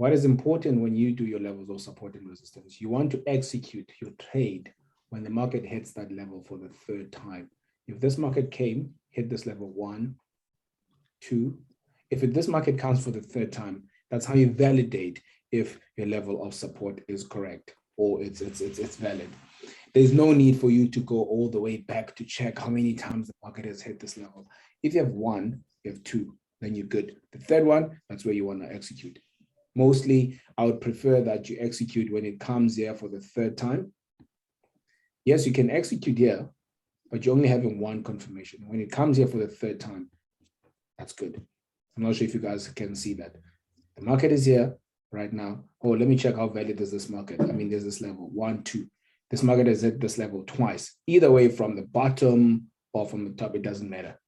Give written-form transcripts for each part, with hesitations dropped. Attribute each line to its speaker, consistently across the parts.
Speaker 1: What is important when you do your levels of support and resistance? You want to execute your trade when the market hits that level for the third time. If this market came, hit this level 1, 2. If this market counts for the third time, that's how you validate if your level of support is correct or it's valid. There's no need for you to go all the way back to check how many times the market has hit this level. If you have 1, you have 2, then you're good. The third one, that's where you want to execute. Mostly, I would prefer that you execute when it comes here for the third time. Yes, you can execute here, but you're only having 1 confirmation. When it comes here for the third time, that's good. I'm not sure if you guys can see that. The market is here right now. Oh, let me check how valid is this market. I mean, there's this level, 1, 2. This market has hit this level twice. Either way, from the bottom or from the top, it doesn't matter.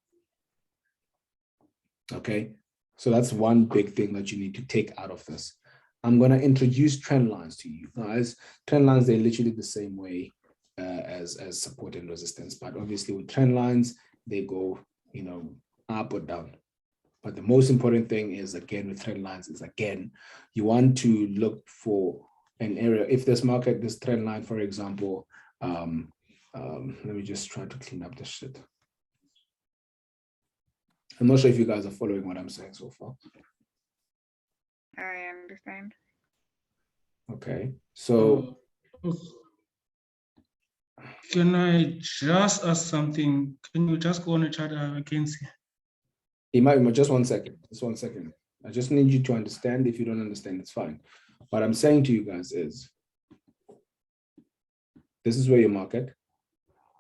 Speaker 1: Okay, so that's one big thing that you need to take out of this. I'm going to introduce trend lines to you guys. Trend lines, they're literally the same way as support and resistance, but obviously with trend lines, they go, you know, up or down. But the most important thing is, again, with trend lines is, again, you want to look for an area. If this market, this trend line, for example, let me just try to clean up this shit. I'm not sure if you guys are following what I'm saying so far.
Speaker 2: I understand.
Speaker 1: Okay, so
Speaker 3: can I just ask something? Can you just go on a chart? I can see.
Speaker 1: Just 1 second. Just 1 second. I just need you to understand. If you don't understand, it's fine. What I'm saying to you guys is, this is where your market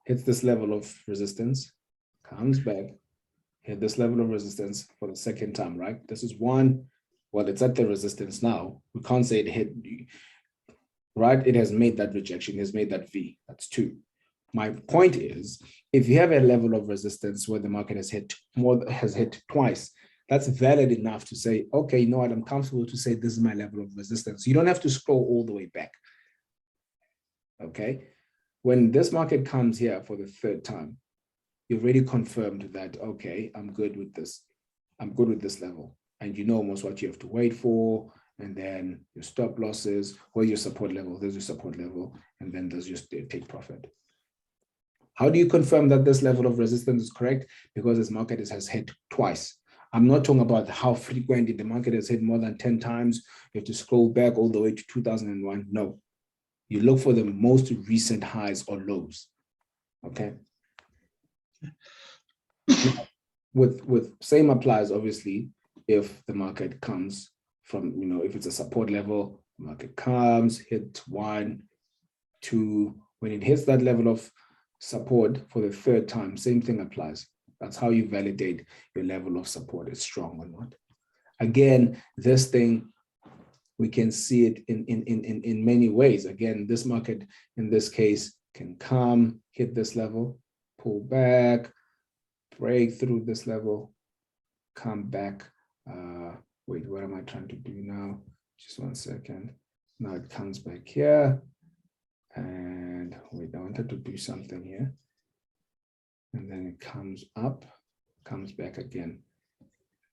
Speaker 1: hits this level of resistance, comes back, hit this level of resistance for the second time, right? This is 1. Well, it's at the resistance now. We can't say it hit, right? It has made that rejection, it has made that V. That's 2. My point is, if you have a level of resistance where the market has hit twice, that's valid enough to say, okay, you know what, I'm comfortable to say this is my level of resistance. You don't have to scroll all the way back. Okay? When this market comes here for the third time, you've already confirmed that, okay, I'm good with this. I'm good with this level. And you know almost what you have to wait for, and then your stop losses, where's your support level? There's your support level, and then there's just take profit. How do you confirm that this level of resistance is correct? Because this market has hit twice. I'm not talking about how frequently the market has hit more than 10 times. You have to scroll back all the way to 2001. No, you look for the most recent highs or lows, okay? with same applies, obviously, if the market comes from, you know, if it's a support level, market comes, hits 1, 2, when it hits that level of support for the third time, same thing applies. That's how you validate your level of support is strong or not. Again, this thing, we can see it in many ways. Again, this market, in this case, can come, hit this level, pull back, break through this level, come back. Wait, what am I trying to do now? Just 1 second. Now it comes back here. And wait, I wanted to do something here. And then it comes up, comes back again.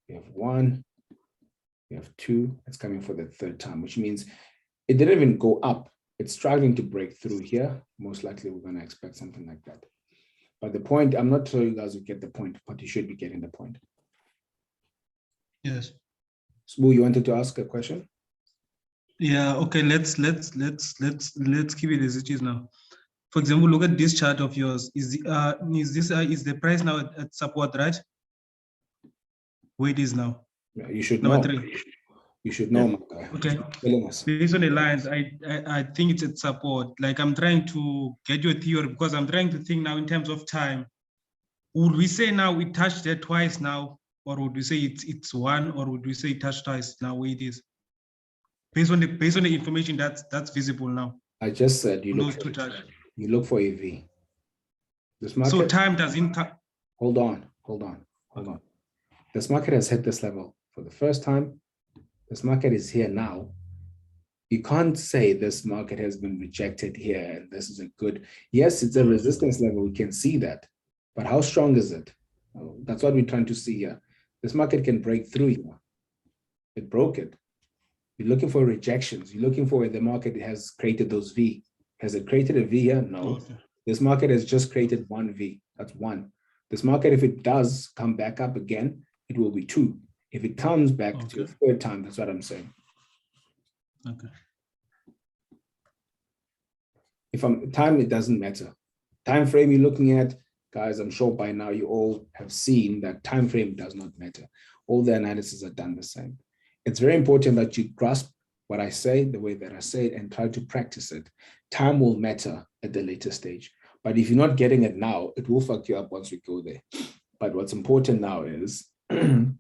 Speaker 1: We have 1, we have 2, it's coming for the third time, which means it didn't even go up. It's struggling to break through here. Most likely we're gonna expect something like that. But the point, I'm not sure you guys will get the point, but you should be getting the point.
Speaker 3: Yes.
Speaker 1: So you wanted to ask a question?
Speaker 3: Yeah, okay, let's keep it as it is now. For example, look at this chart of yours. Is the price now at support, right? Where it is now?
Speaker 1: Yeah, you should
Speaker 3: Number
Speaker 1: know.
Speaker 3: 3.
Speaker 1: You should know, my guy.
Speaker 3: Okay.
Speaker 1: Us.
Speaker 3: Based on the lines, I think it's at support. Like, I'm trying to get your theory because I'm trying to think now in terms of time. Would we say now we touched it twice now, or would we say it's 1, or would we say it touched twice now where it is? Based on the information that's visible now.
Speaker 1: I just said you look for a V. This market.
Speaker 3: So time doesn't.
Speaker 1: Hold on. This market has hit this level for the first time. This market is here now. You can't say this market has been rejected here and this is a good. Yes, it's a resistance level. We can see that, but how strong is it? That's what we're trying to see here. This market can break through here. It broke it. You're looking for rejections. You're looking for where the market has created those V. Has it created a V here? No.
Speaker 3: Okay.
Speaker 1: This market has just created one V. That's one. This market, if it does come back up again, it will be two. If it comes back to a third time, that's what I'm saying.
Speaker 3: Okay.
Speaker 1: If I'm time, it doesn't matter. Time frame you're looking at, guys, I'm sure by now you all have seen that time frame does not matter. All the analysis are done the same. It's very important that you grasp what I say, the way that I say it, and try to practice it. Time will matter at the later stage. But if you're not getting it now, it will fuck you up once we go there. But what's important now is actually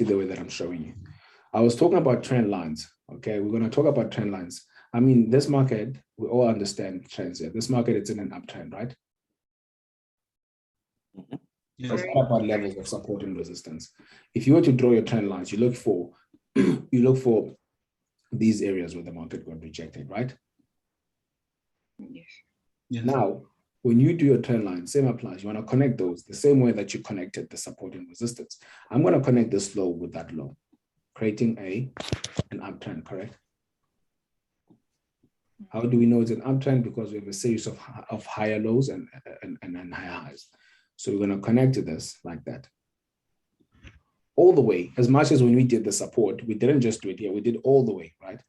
Speaker 1: the way that I'm showing you. I was talking about trend lines. Okay, we're going to talk about trend lines. I mean, this market, we all understand trends here. This market, it's in an uptrend, right?
Speaker 3: Yes.
Speaker 1: So what about levels of support and resistance? If you were to draw your trend lines, you look for these areas where the market got rejected, right?
Speaker 2: Yes.
Speaker 3: Yes.
Speaker 1: Now, when you do your trend line, same applies. You want to connect those the same way that you connected the support and resistance. I'm going to connect this low with that low, creating an uptrend, correct? How do we know it's an uptrend? Because we have a series of higher lows and higher highs. So we're going to connect to this like that. All the way, as much as when we did the support, we didn't just do it here, we did all the way, right?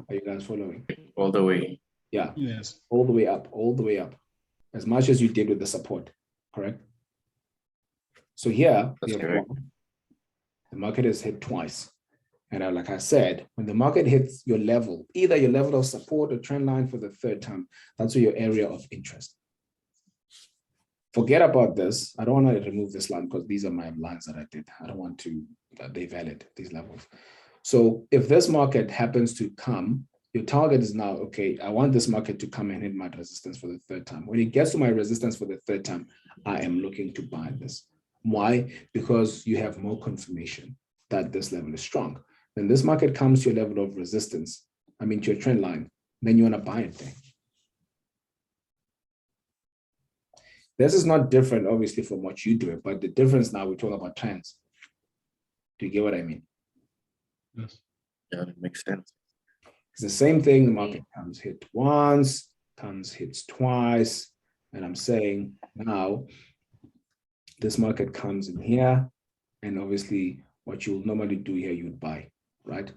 Speaker 1: Are you guys following?
Speaker 4: All the way.
Speaker 1: Yeah.
Speaker 3: Yes.
Speaker 1: All the way up, all the way up. As much as you did with the support, correct? So here, we have one. The market has hit twice. And like I said, when the market hits your level, either your level of support or trend line for the third time, that's your area of interest. Forget about this. I don't want to remove this line because these are my lines that I did. I don't want to, they valid these levels. So if this market happens to come, your target is now, okay, I want this market to come and hit my resistance for the third time. When it gets to my resistance for the third time, I am looking to buy this. Why? Because you have more confirmation that this level is strong. When this market comes to your level of resistance, I mean to your trend line, then you want to buy it there. This is not different, obviously, from what you do, but the difference now, we're talking about trends. Do you get what I mean?
Speaker 3: Yes.
Speaker 4: Yeah, it makes sense.
Speaker 1: It's the same thing. The market comes hit once, hits twice. And I'm saying now, this market comes in here. And obviously, what you'll normally do here, you'd buy, right?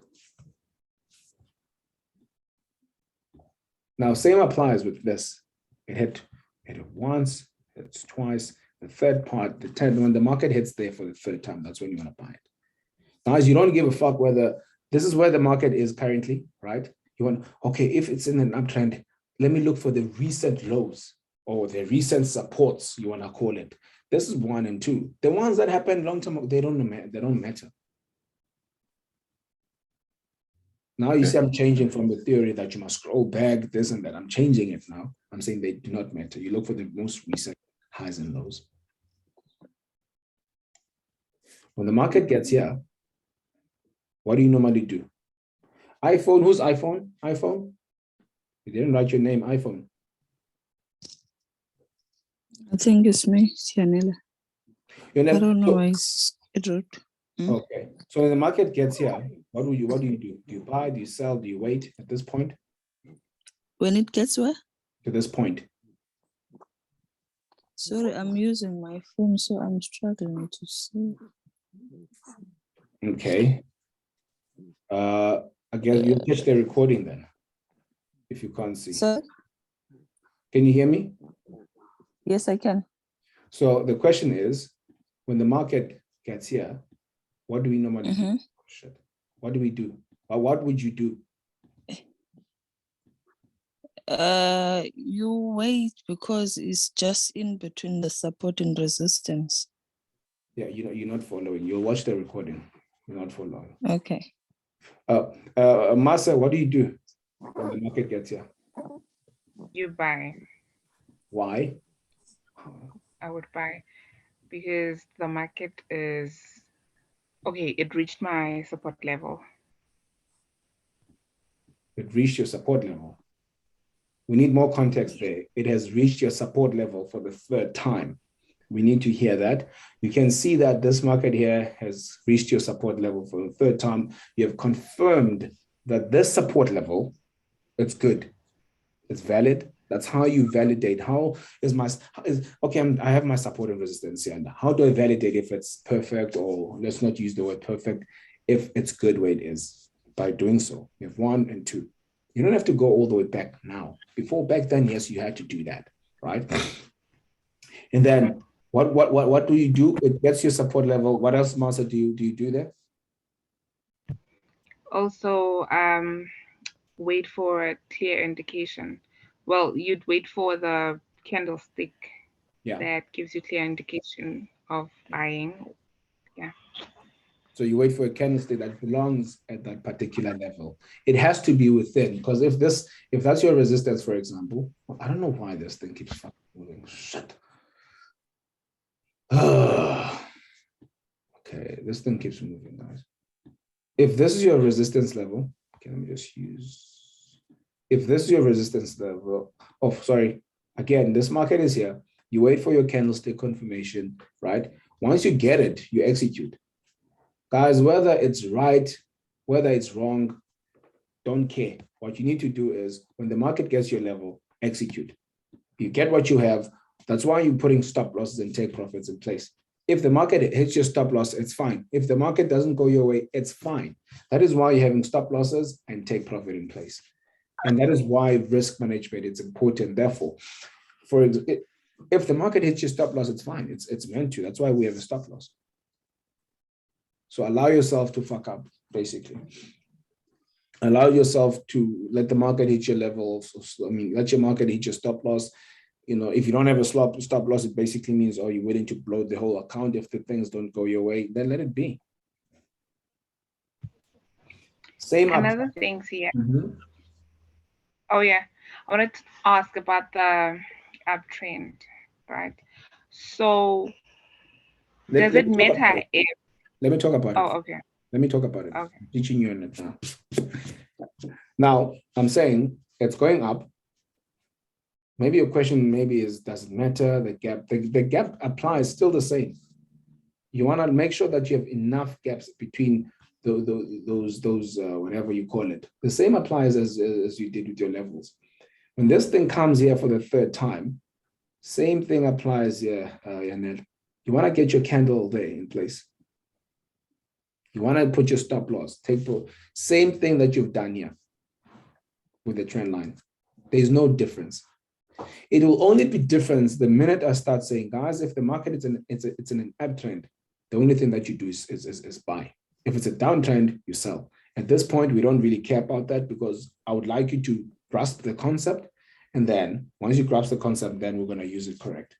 Speaker 1: Now, same applies with this. It hit once, it's twice. The third part, when the market hits there for the third time, that's when you want to buy it. Now, as you don't give a fuck whether this is where the market is currently, right? You want, okay, if it's in an uptrend, let me look for the recent lows or the recent supports, you want to call it. This is 1 and 2. The ones that happened long time, they don't matter. Now you see I'm changing from the theory that you must scroll back, this and that. I'm changing it now. I'm saying they do not matter. You look for the most recent highs and lows. When the market gets here, what do you normally do? iPhone, who's iPhone? iPhone? You didn't write your name, iPhone.
Speaker 2: I think it's me, Sianela.
Speaker 1: I
Speaker 2: don't know why it wrote.
Speaker 1: Okay. So when the market gets here, what do you do? Do you buy? Do you sell? Do you wait at this point?
Speaker 2: When it gets where?
Speaker 1: To this point.
Speaker 2: Sorry, I'm using my phone, so I'm struggling to see.
Speaker 1: Okay. I guess you'll catch the recording then, if you can't see.
Speaker 2: Sorry?
Speaker 1: Can you hear me?
Speaker 2: Yes, I can.
Speaker 1: So the question is, when the market gets here, what do we normally do? Shit. What do we do? Or what would you do?
Speaker 2: You wait because it's just in between the support and resistance.
Speaker 1: Yeah, you're not following. You'll watch the recording. You're not following.
Speaker 2: Okay.
Speaker 1: Masa, what do you do when the market gets here?
Speaker 5: You buy.
Speaker 1: Why?
Speaker 5: I would buy because the market is okay. It reached my support level.
Speaker 1: It reached your support level. We need more context there. It has reached your support level for the third time. We need to hear that. You can see that this market here has reached your support level for the third time. You have confirmed that this support level, it's good. It's valid. That's how you validate. How is my, okay, I have my support and resistance here. And how do I validate if it's perfect, or let's not use the word perfect, if it's good where it is? By doing so, you have 1 and 2. You don't have to go all the way back now. Before, back then, yes, you had to do that, right? And then what do you do? It gets your support level. What else, Martha, do you do there?
Speaker 5: Also, wait for a clear indication. Well, you'd wait for the candlestick that gives you clear indication of buying. Yeah.
Speaker 1: So you wait for a candlestick that belongs at that particular level. It has to be within, because if that's your resistance, for example, I don't know why this thing keeps fucking moving. Shit. Okay, this thing keeps moving, guys. If this is your resistance level, okay, let me just use. If this is your resistance level, oh, sorry. Again, this market is here. You wait for your candlestick confirmation, right? Once you get it, you execute. Guys, whether it's right, whether it's wrong, don't care. What you need to do is when the market gets your level, execute. You get what you have. That's why you're putting stop losses and take profits in place. If the market hits your stop loss, it's fine. If the market doesn't go your way, it's fine. That is why you're having stop losses and take profit in place. And that is why risk management is important. Therefore, if the market hits your stop loss, it's fine. It's meant to. That's why we have a stop loss. So allow yourself to fuck up, basically. Allow yourself to let the market hit your level. Let your market hit your stop loss. If you don't have a stop loss, it basically means, you're willing to blow the whole account if the things don't go your way, then let it be. Same
Speaker 5: Another thing here.
Speaker 1: Mm-hmm.
Speaker 5: Oh yeah, I wanted to ask about the uptrend, right? So does it matter if?
Speaker 1: Let me talk about it.
Speaker 5: Oh, okay.
Speaker 1: Let me talk about it.
Speaker 5: Okay.
Speaker 1: I'm teaching you on it now. Now, I'm saying it's going up. Maybe your question is, does it matter? The gap applies still the same. You want to make sure that you have enough gaps between those whatever you call it. The same applies as you did with your levels. When this thing comes here for the third time, same thing applies here, Yanel. You want to get your candle there in place. You want to put your stop loss. Same thing that you've done here with the trend line. There's no difference. It will only be difference the minute I start saying, guys, if the market is in an uptrend, the only thing that you do is buy. If it's a downtrend, you sell. At this point, we don't really care about that, because I would like you to grasp the concept. And then once you grasp the concept, then we're going to use it correct.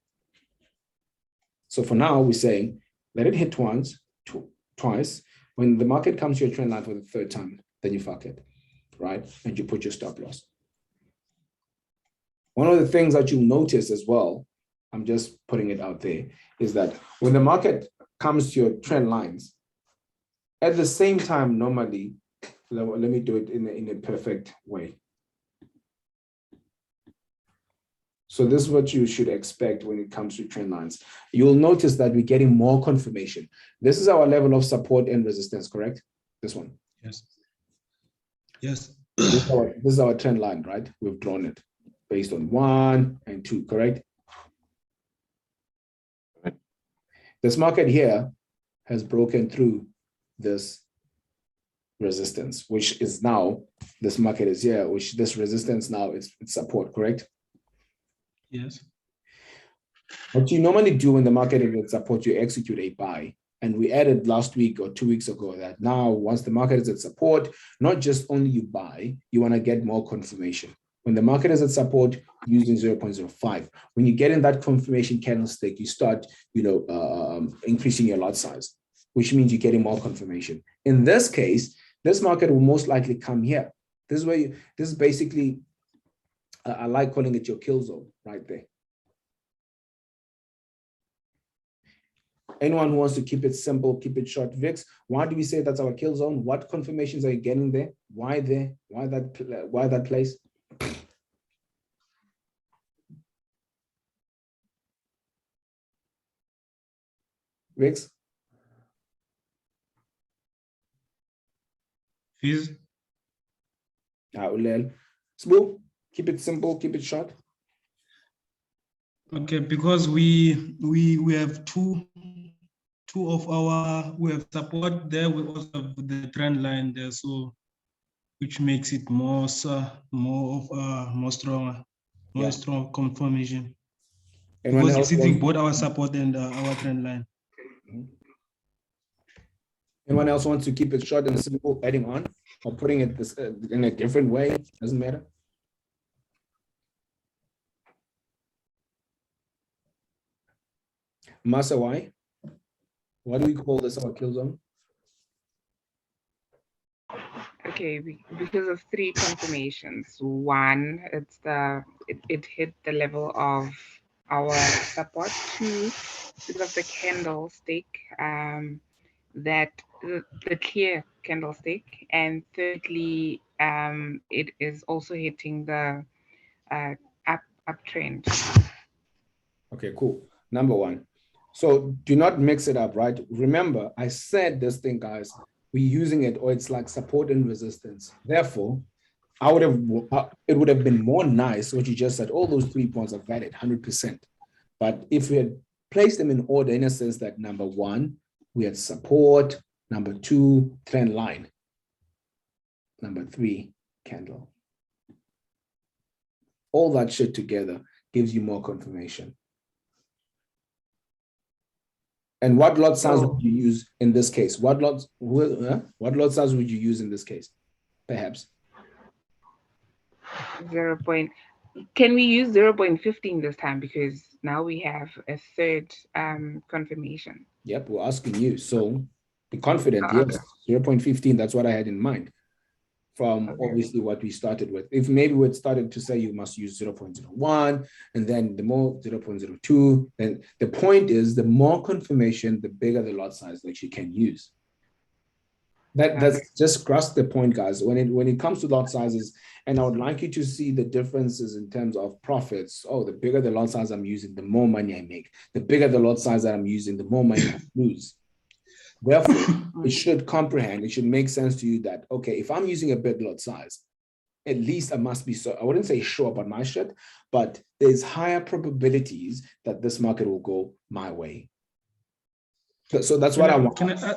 Speaker 1: So for now, we're saying, let it hit twice. When the market comes to your trend line for the third time, then you fuck it, right? And you put your stop loss. One of the things that you'll notice as well, I'm just putting it out there, is that when the market comes to your trend lines, at the same time, normally, let me do it in a perfect way. So this is what you should expect when it comes to trend lines. You'll notice that we're getting more confirmation. This is our level of support and resistance, correct? This one.
Speaker 3: Yes. Yes.
Speaker 1: This is our trend line, right? We've drawn it based on 1 and 2, correct?
Speaker 4: Right.
Speaker 1: This market here has broken through this resistance, which is now, this market is here, which this resistance now is support, correct?
Speaker 3: Yes.
Speaker 1: What you normally do when the market is at support, you execute a buy. And we added last week or 2 weeks ago that now once the market is at support, not just only you buy, you want to get more confirmation. When the market is at support, using 0.05. When you get in that confirmation candlestick, you start, increasing your lot size, which means you're getting more confirmation. In this case, this market will most likely come here. This is basically, I like calling it your kill zone right there. Anyone who wants to keep it simple, keep it short, VIX, why do we say that's our kill zone? What confirmations are you getting there? Why there? Why that place? Rex?
Speaker 3: Fees.
Speaker 1: Ulel. Sbu, keep it simple, keep it short.
Speaker 3: Okay, because we have two of our, we have support there, we also have the trend line there, so which makes it more stronger,
Speaker 1: Yeah.
Speaker 3: strong confirmation.
Speaker 1: Anyone
Speaker 3: Because
Speaker 1: else
Speaker 3: it's hitting
Speaker 1: want-
Speaker 3: both our support and our trend line.
Speaker 1: Anyone else wants to keep it short and simple, adding on or putting it this in a different way? Doesn't matter. Masa, why? Why do we call this our kill zone?
Speaker 5: Okay, because of three confirmations. One, it hit the level of our support. Two, because of the candlestick, that the clear candlestick, and thirdly, it is also hitting the uptrend.
Speaker 1: Okay, cool. Number one. So do not mix it up, right? Remember, I said this thing, guys, we're using it, or it's like support and resistance. Therefore, I would have, it would have been more nice what you just said. All those 3 points are valid, 100%. But if we had placed them in order, in a sense that number one, we had support, number two, trend line, number three, candle. All that shit together gives you more confirmation. And what lot size would you use in this case? What lot size would you use in this case? Perhaps
Speaker 5: 0. Can we use 0.15 this time, because now we have a third confirmation?
Speaker 1: Yep, we're asking you. So be confident. Yes, 0.15. That's what I had in mind from obviously what we started with. If maybe we had started to say you must use 0.01 and then the more 0.02, then the point is the more confirmation, the bigger the lot size that you can use. That's just grasp the point, guys. When it comes to lot sizes, and I would like you to see the differences in terms of profits. Oh, the bigger the lot size I'm using, the more money I make. The bigger the lot size that I'm using, the more money I lose. Therefore, it should comprehend, it should make sense to you that, okay, if I'm using a big lot size, at least I must be, so I wouldn't say sure about my shit, but there's higher probabilities that this market will go my way. So that's what I want.
Speaker 3: Can I add?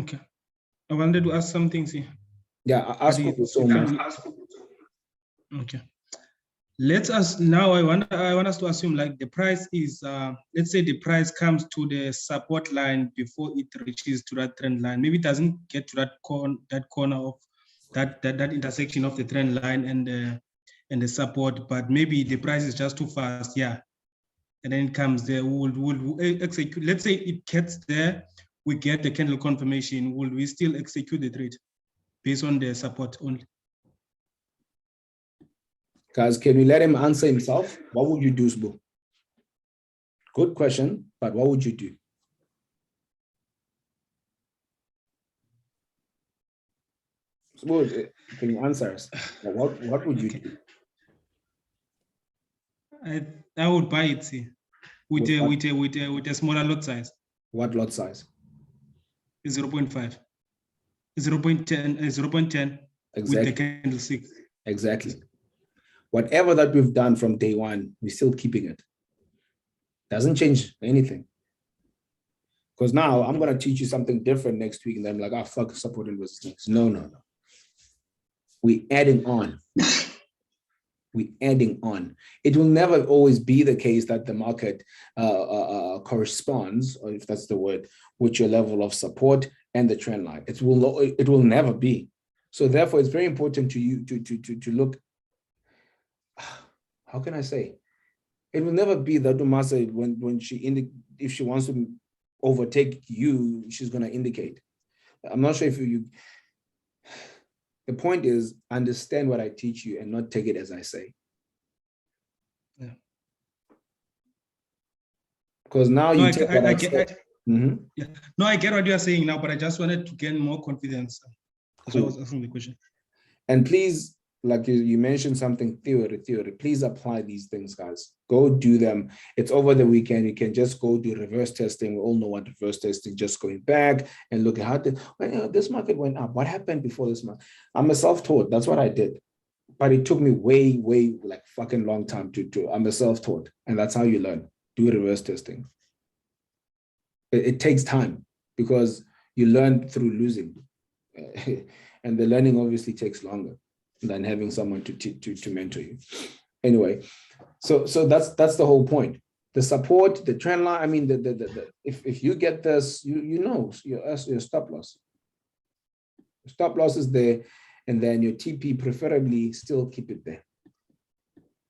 Speaker 3: Okay. I wanted to ask something, see.
Speaker 1: Yeah, I ask you so much.
Speaker 3: Okay. Let's us now. I want us to assume like the price is. Let's say the price comes to the support line before it reaches to that trend line. Maybe it doesn't get to that corner of that intersection of the trend line and the support, but maybe the price is just too fast. Yeah, and then it comes there. We'll execute. Let's say it gets there. We get the candle confirmation. Will we still execute the trade based on the support only?
Speaker 1: Guys, can we let him answer himself? What would you do, Sbu? Good question, but what would you do? Sbu, can you answer us? What would you do?
Speaker 3: I would buy it, see, with a smaller lot size.
Speaker 1: What lot size?
Speaker 3: 0.5. 0.10, 0.10
Speaker 1: exactly.
Speaker 3: With the candlestick.
Speaker 1: Exactly. Whatever that we've done from day one, we're still keeping it. Doesn't change anything. Because now I'm going to teach you something different next week, and then I'm like, fuck support and resistance. No. We're adding on. We're adding on. It will never always be the case that the market corresponds, or if that's the word, with your level of support and the trend line. It will never be. So therefore, it's very important to you to look. How can I say? It will never be that Umasa when if she wants to overtake you, she's going to indicate. I'm not sure if you. The point is, understand what I teach you and not take it as I say.
Speaker 3: Yeah.
Speaker 1: Because now you take what I
Speaker 3: said. Yeah. No, I get what you are saying now, but I just wanted to gain more confidence. That's why I was asking the question.
Speaker 1: And please, like you mentioned something, theory. Please apply these things, guys. Go do them. It's over the weekend. You can just go do reverse testing. We all know what reverse testing, just going back and look at how this market went up. What happened before this month? I'm a self-taught. That's what I did. But it took me way, like fucking long time to I'm a self-taught. And that's how you learn. Do reverse testing. It takes time because you learn through losing. And the learning obviously takes longer than having someone to mentor you. Anyway, so that's the whole point. The support, the trend line. I mean, if you get this, you know your stop loss. Stop loss is there, and then your TP preferably still keep it there.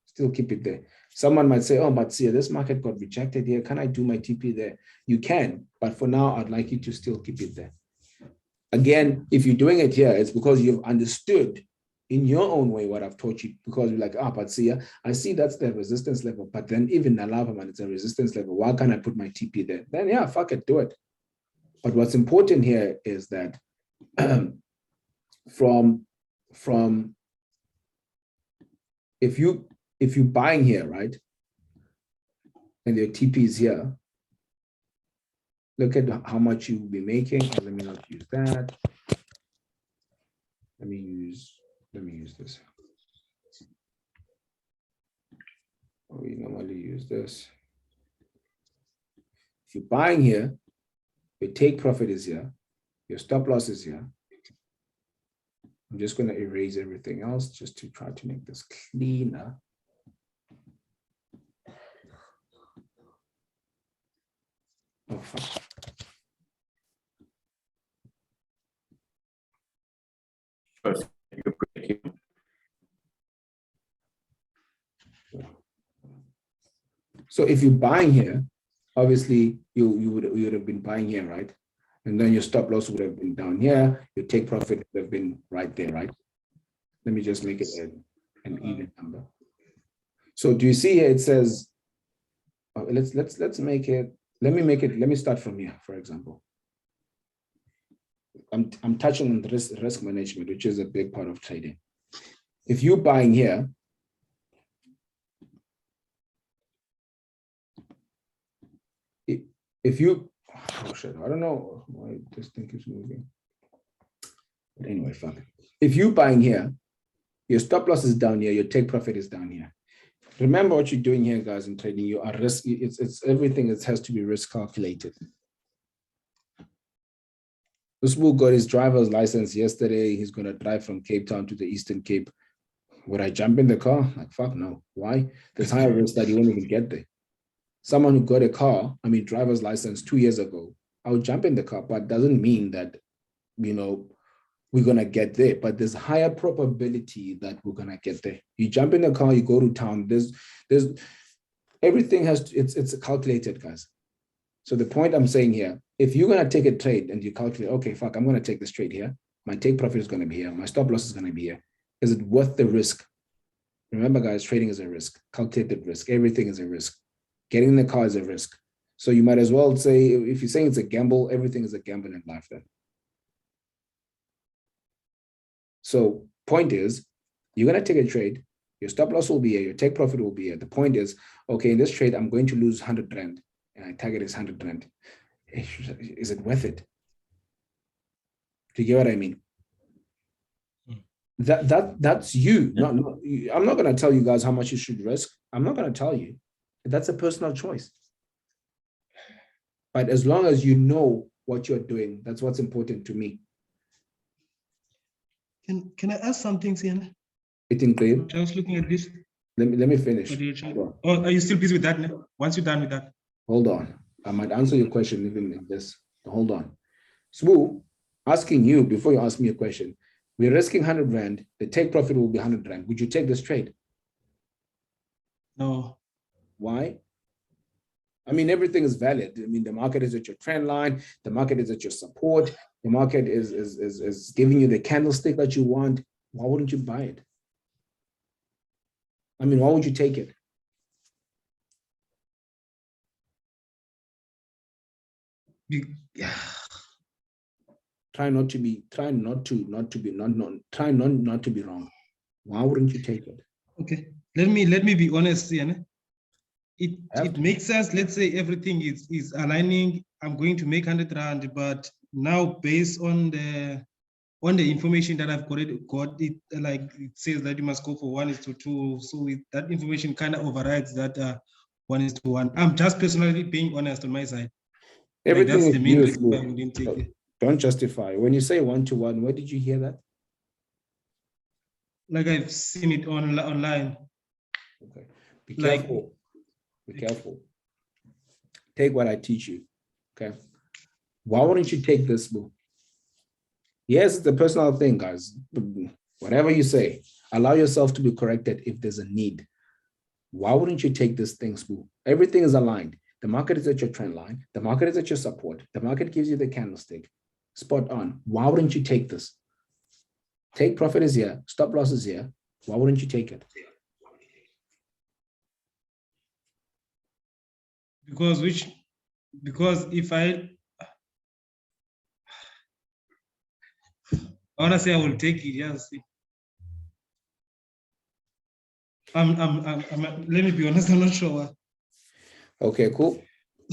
Speaker 1: Still keep it there. Someone might say, "Oh, but see, this market got rejected here. Can I do my TP there?" You can, but for now, I'd like you to still keep it there. Again, if you're doing it here, it's because you've understood in your own way what I've taught you, because you're like, but see, I see that's the resistance level, but then even Nalava, man, it's a resistance level. Why can't I put my TP there? Then yeah, fuck it, do it. But what's important here is that from if you're buying here, right, and your TP is here, look at how much you will be making. Let me not use that. Let me use this. We normally use this. If you're buying here, your take profit is here, your stop loss is here. I'm just going to erase everything else just to try to make this cleaner. Oh, fuck. So if you're buying here, obviously you would have been buying here, right? And then your stop loss would have been down here. Your take profit would have been right there, right? Let me just make it an even number. So do you see here? It says, let's make it. Let me start from here, for example. I'm touching on the risk management, which is a big part of trading. If you're buying here, if you, oh shit, I don't know why this thing keeps moving. But anyway, fuck it. If you're buying here, your stop loss is down here, your take profit is down here. Remember what you're doing here, guys, in trading. You are risk, it's everything that has to be risk calculated. This fool got his driver's license yesterday. He's going to drive from Cape Town to the Eastern Cape. Would I jump in the car? Like, fuck no. Why? There's higher risk that you won't even get there. Someone who got a car, driver's license 2 years ago, I would jump in the car, but doesn't mean that, we're going to get there. But there's higher probability that we're going to get there. You jump in the car, you go to town. There's everything it's calculated, guys. So the point I'm saying here, if you're going to take a trade and you calculate, okay, fuck, I'm going to take this trade here. My take profit is going to be here. My stop loss is going to be here. Is it worth the risk? Remember, guys, trading is a risk, calculated risk. Everything is a risk. Getting in the car is a risk. So you might as well say, if you're saying it's a gamble, everything is a gamble in life then. So point is, you're going to take a trade. Your stop loss will be here. Your take profit will be here. The point is, okay, in this trade, I'm going to lose 100 Rand. And I target is 100 Rand. Is it worth it? Do you get what I mean? That's you. Yeah. I'm not going to tell you guys how much you should risk. I'm not going to tell you. That's a personal choice. But as long as you know what you're doing, that's what's important to me.
Speaker 6: Can I ask something, Sian?
Speaker 1: It includes.
Speaker 3: I was looking at this.
Speaker 1: Let me finish.
Speaker 3: Are you still busy with that now? Once you're done with that.
Speaker 1: Hold on. I might answer your question even in this. Hold on. Swoo, asking you before you ask me a question. We're risking 100 Rand. The take profit will be 100 Rand. Would you take this trade?
Speaker 3: No.
Speaker 1: Why? Everything is valid. The market is at your trend line. The market is at your support. The market is giving you the candlestick that you want. Why wouldn't you buy it? Why would you take it? Try not to be wrong. Why wouldn't you take it?
Speaker 3: Okay, let me be honest, Ian. It
Speaker 1: Have to.
Speaker 3: makes sense. Let's say everything is aligning. I'm going to make 100 rand, but now based on the information that I've got, it like it says that you must go for 1:2. So that information kind of overrides that 1:1. I'm just personally being honest on my side. Like
Speaker 1: Everything
Speaker 3: that's
Speaker 1: is
Speaker 3: the main
Speaker 1: you,
Speaker 3: reason why we didn't take it.
Speaker 1: Don't justify. When you say 1:1, where did you hear that?
Speaker 3: Like I've seen it online.
Speaker 1: Okay. Be
Speaker 3: Like-
Speaker 1: careful. Be careful. Take what I teach you. Okay. Why wouldn't you take this move? Yes, it's a personal thing, guys. Whatever you say, allow yourself to be corrected if there's a need. Why wouldn't you take this thing, Spoo? Everything is aligned. The market is at your trend line. The market is at your support. The market gives you the candlestick. Spot on. Why wouldn't you take this? Take profit is here. Stop loss is here. Why wouldn't you take it?
Speaker 3: Because if I honestly, I will take it. Yes. Let me be honest. I'm not sure.
Speaker 1: Okay, cool.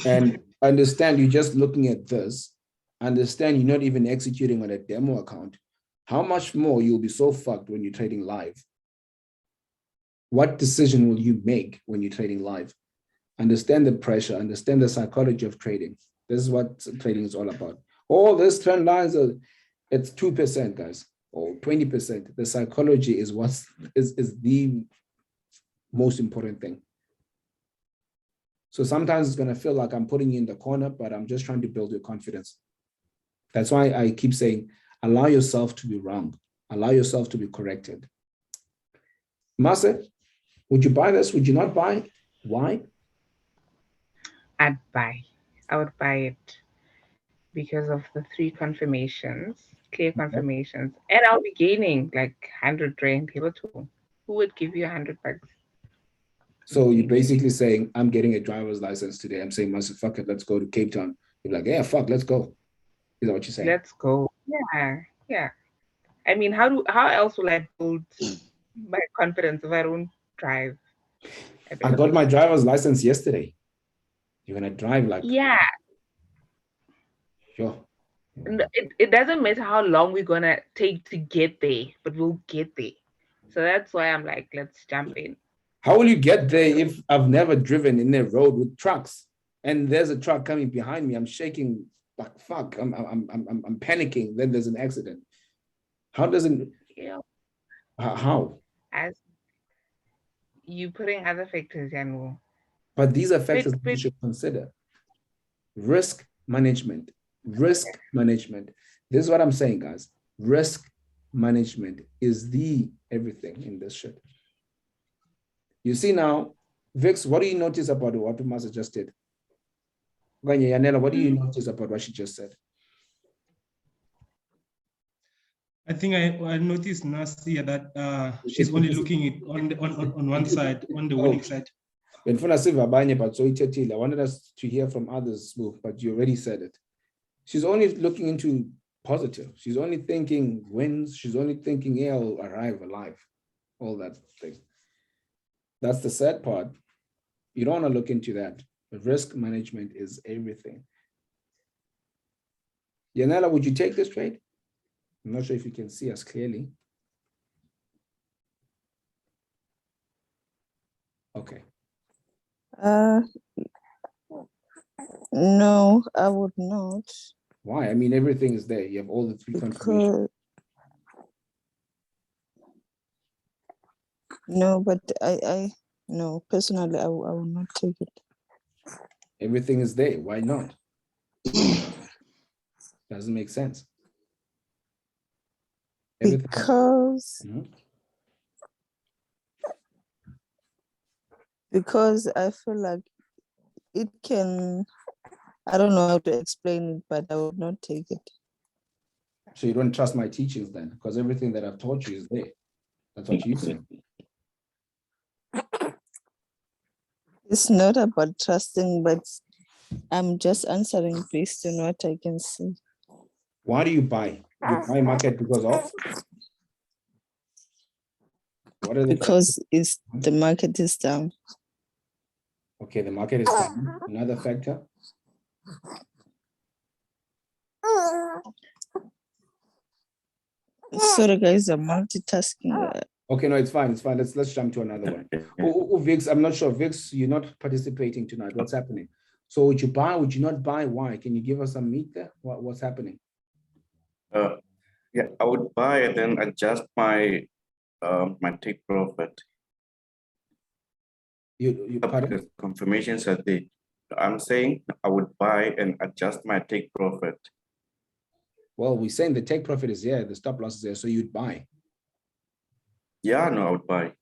Speaker 1: And understand you're just looking at this. Understand you're not even executing on a demo account. How much more you'll be so fucked when you're trading live? What decision will you make when you're trading live? Understand the pressure, understand the psychology of trading. This is what trading is all about. All this trend lines are, it's 2%, guys, or 20%. The psychology is is the most important thing. So sometimes it's going to feel like I'm putting you in the corner, but I'm just trying to build your confidence. That's why I keep saying, allow yourself to be wrong. Allow yourself to be corrected. Masa, would you buy this? Would you not buy? Why?
Speaker 5: I'd buy. I would buy it because of the 3 confirmations, clear confirmations, and I'll be gaining like 100 rand here too. Who would give you 100 bucks?
Speaker 1: So you're basically saying, I'm getting a driver's license today. I'm saying, Masa, fuck it, let's go to Cape Town. You're like, yeah, fuck, let's go. Is that what you're saying?
Speaker 5: Let's go. Yeah. I mean, how else will I build my confidence if I don't drive?
Speaker 1: I got my driver's license yesterday. You're gonna drive like sure.
Speaker 5: It doesn't matter how long we're gonna take to get there, but we'll get there. So that's why I'm like, let's jump in.
Speaker 1: How will you get there if I've never driven in a road with trucks and there's a truck coming behind me? I'm shaking like fuck. I'm panicking. Then there's an accident. How does it?
Speaker 5: Yeah.
Speaker 1: How?
Speaker 5: As you putting other factors, Yanu.
Speaker 1: But these are factors that you should consider. Risk management. Risk management. This is what I'm saying, guys. Risk management is the everything in this shit. You see now, Vix, what do you notice about what Masa just did? Yanela, what do you notice about what she just said?
Speaker 3: I think I noticed Nasia that she's only looking it on one side, on the winning side.
Speaker 1: I wanted us to hear from others, but you already said it. She's only looking into positive. She's only thinking wins. She's only thinking, yeah, I'll arrive alive. All that thing. That's the sad part. You don't want to look into that. But risk management is everything. Yanela, would you take this trade? I'm not sure if you can see us clearly. Okay.
Speaker 2: No, I would not.
Speaker 1: Why? I mean, everything is there. You have all the 3 confirmations.
Speaker 2: No, but no, personally, I will not take it.
Speaker 1: Everything is there. Why not? Doesn't make sense.
Speaker 2: Because I feel like it can, I don't know how to explain it, but I would not take it.
Speaker 1: So you don't trust my teachings then? Because everything that I've taught you is there. That's what you said.
Speaker 2: It's not about trusting, but I'm just answering based on what I can see.
Speaker 1: Why do you buy? You buy market because of? What are the
Speaker 2: Because the market is down.
Speaker 1: Okay, the market is down. Another factor.
Speaker 2: Sorry, guys, I'm multitasking.
Speaker 1: Okay, no, it's fine. It's fine. Let's jump to another one. Vix, I'm not sure. Vix, you're not participating tonight. What's happening? So would you buy? Would you not buy? Why? Can you give us some meat there? What's happening?
Speaker 4: Yeah, I would buy and then adjust my my take profit.
Speaker 1: You pardon?
Speaker 4: Because confirmations are there. I'm saying I would buy and adjust my take profit.
Speaker 1: Well, we're saying the take profit is here, the stop loss is there, so you'd buy.
Speaker 4: Yeah, no, I would buy.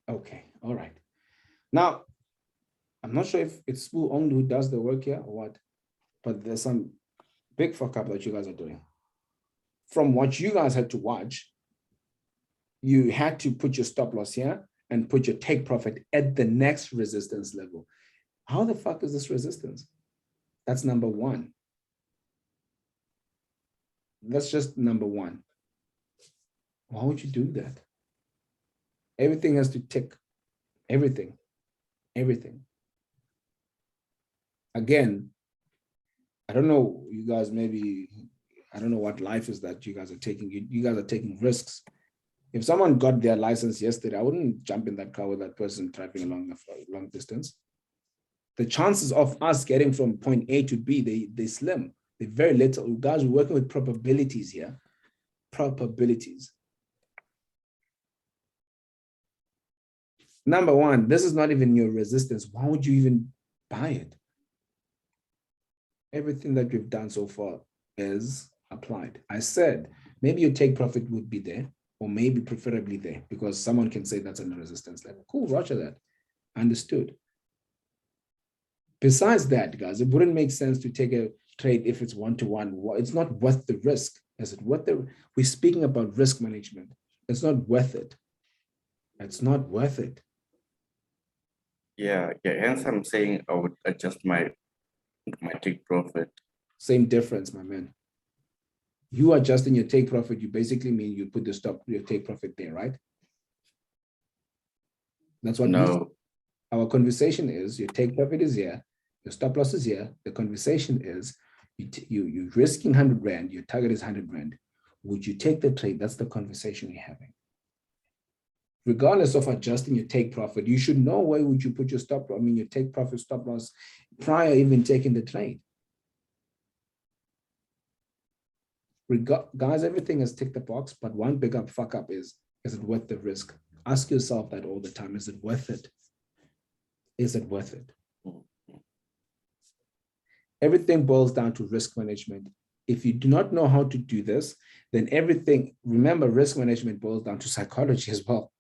Speaker 1: Okay, all right. Now, I'm not sure if it's Spoo only who does the work here or what, but there's some big fuck up that you guys are doing. From what you guys had to watch, you had to put your stop loss here and put your take profit at the next resistance level. How the fuck is this resistance? That's number one. That's just number one. Why would you do that? Everything has to tick. Everything. Everything. Again, I don't know, you guys maybe, I don't know what life is that you guys are taking. You guys are taking risks. If someone got their license yesterday, I wouldn't jump in that car with that person driving along a long distance. The chances of us getting from point A to B, they slim. They're very little. You guys, we're working with probabilities here. Probabilities. Number one, this is not even your resistance. Why would you even buy it? Everything that we've done so far is applied. I said, maybe your take profit would be there, or maybe preferably there, because someone can say that's on the resistance level. Cool, roger that. Understood. Besides that, guys, it wouldn't make sense to take a trade if it's one-to-one. It's not worth the risk. Is it worth the? We're speaking about risk management. It's not worth it. It's not worth it.
Speaker 4: Yeah, hence I'm saying I would adjust my take profit.
Speaker 1: Same difference, my man. You adjusting your take profit, you basically mean you put your take profit there, right? That's what our conversation is. Your take profit is here, your stop loss is here. The conversation is you're risking 100 Rand, your target is 100 Rand. Would you take the trade? That's the conversation we're having. Regardless of adjusting your take profit, you should know where would you put your your take profit stop loss prior even taking the trade. Guys, everything has ticked the box, but one big fuck up is it worth the risk? Ask yourself that all the time. Is it worth it? Is it worth it? Everything boils down to risk management. If you do not know how to do this, then remember, risk management boils down to psychology as well.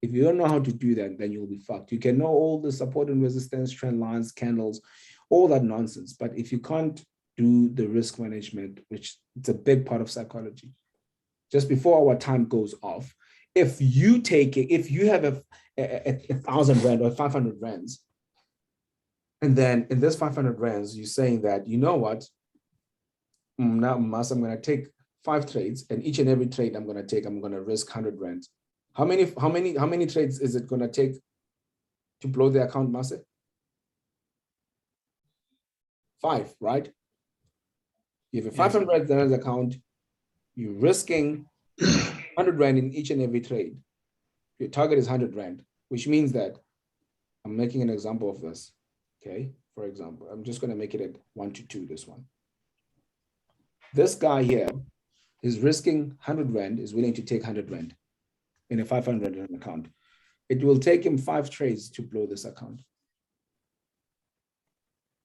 Speaker 1: If you don't know how to do that, then you'll be fucked. You can know all the support and resistance, trend lines, candles, all that nonsense. But if you can't do the risk management, which it's a big part of psychology, just before our time goes off, if you have a 1,000 Rand or 500 Rands, and then in this 500 Rands, you're saying that, you know what, now Mas, I'm going to take 5 trades, and each and every trade I'm going to risk 100 Rands. How many trades is it going to take to blow the account, Masa? 5, right? You have a 500 Rand account, you're risking 100 Rand in each and every trade. Your target is 100 Rand, which means that I'm making an example of this. Okay, for example, I'm just going to make it at 1 to 2, this one. This guy here is risking 100 Rand, is willing to take 100 Rand in a 500 Rand account. It will take him 5 trades to blow this account.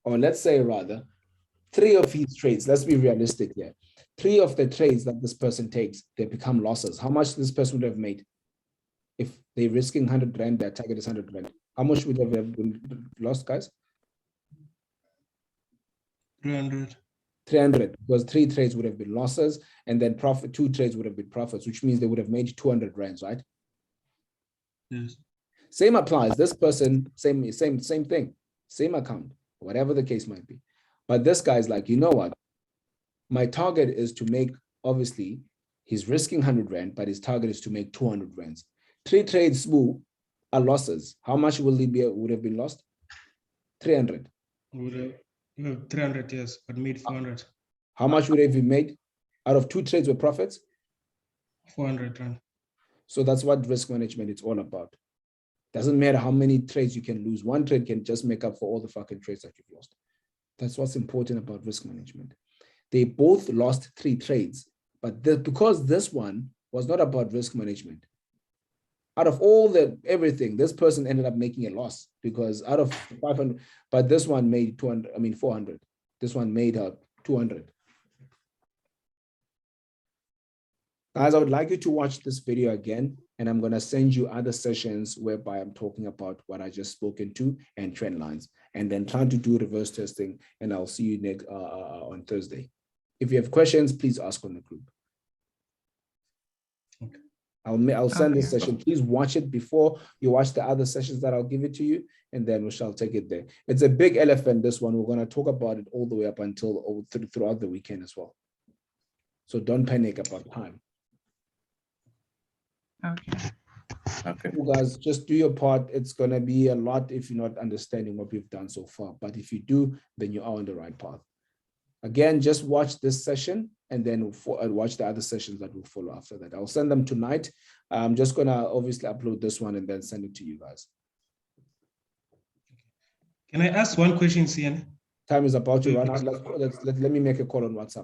Speaker 1: Or let's say rather, 3 of his trades, let's be realistic here. 3 of the trades that this person takes, they become losses. How much this person would have made? If they're risking 100 Rand, their target is 100 Rand. How much would have been lost, guys?
Speaker 6: 300.
Speaker 1: 300, because 3 trades would have been losses, and then 2 trades would have been profits, which means they would have made 200 Rands, right?
Speaker 6: Yes.
Speaker 1: Same applies. This person, same thing, same account, whatever the case might be. But this guy's like, you know what? My target is to make, obviously, He's risking 100 Rand, but his target is to make 200 Rands. 3 trades are losses. How much would have been lost? 300.
Speaker 3: Would have 300, yes, but made 400.
Speaker 1: How much would have been made? Out of 2 trades were profits?
Speaker 3: 400 Rand.
Speaker 1: So that's what risk management is all about. Doesn't matter how many trades you can lose. One trade can just make up for all the fucking trades that you've lost. That's what's important about risk management. They both lost 3 trades, but because this one was not about risk management. Out of all everything, this person ended up making a loss because out of 500, but this one made 400. This one made 200. Guys, I would like you to watch this video again, and I'm going to send you other sessions whereby I'm talking about what I just spoken to and trend lines, and then trying to do reverse testing, and I'll see you next on Thursday. If you have questions, please ask on the group.
Speaker 3: Okay.
Speaker 1: I'll send this session. Please watch it before you watch the other sessions that I'll give it to you, and then we shall take it there. It's a big elephant, this one. We're going to talk about it all the way up until throughout the weekend as well. So don't panic about time.
Speaker 5: Okay.
Speaker 4: Okay.
Speaker 1: You guys, just do your part. It's going to be a lot if you're not understanding what we've done so far. But if you do, then you are on the right path. Again, just watch this session and then watch the other sessions that will follow after that. I'll send them tonight. I'm just going to obviously upload this one and then send it to you guys.
Speaker 3: Can I ask one question, Sian?
Speaker 1: Time is about to run out. Let me make a call on WhatsApp.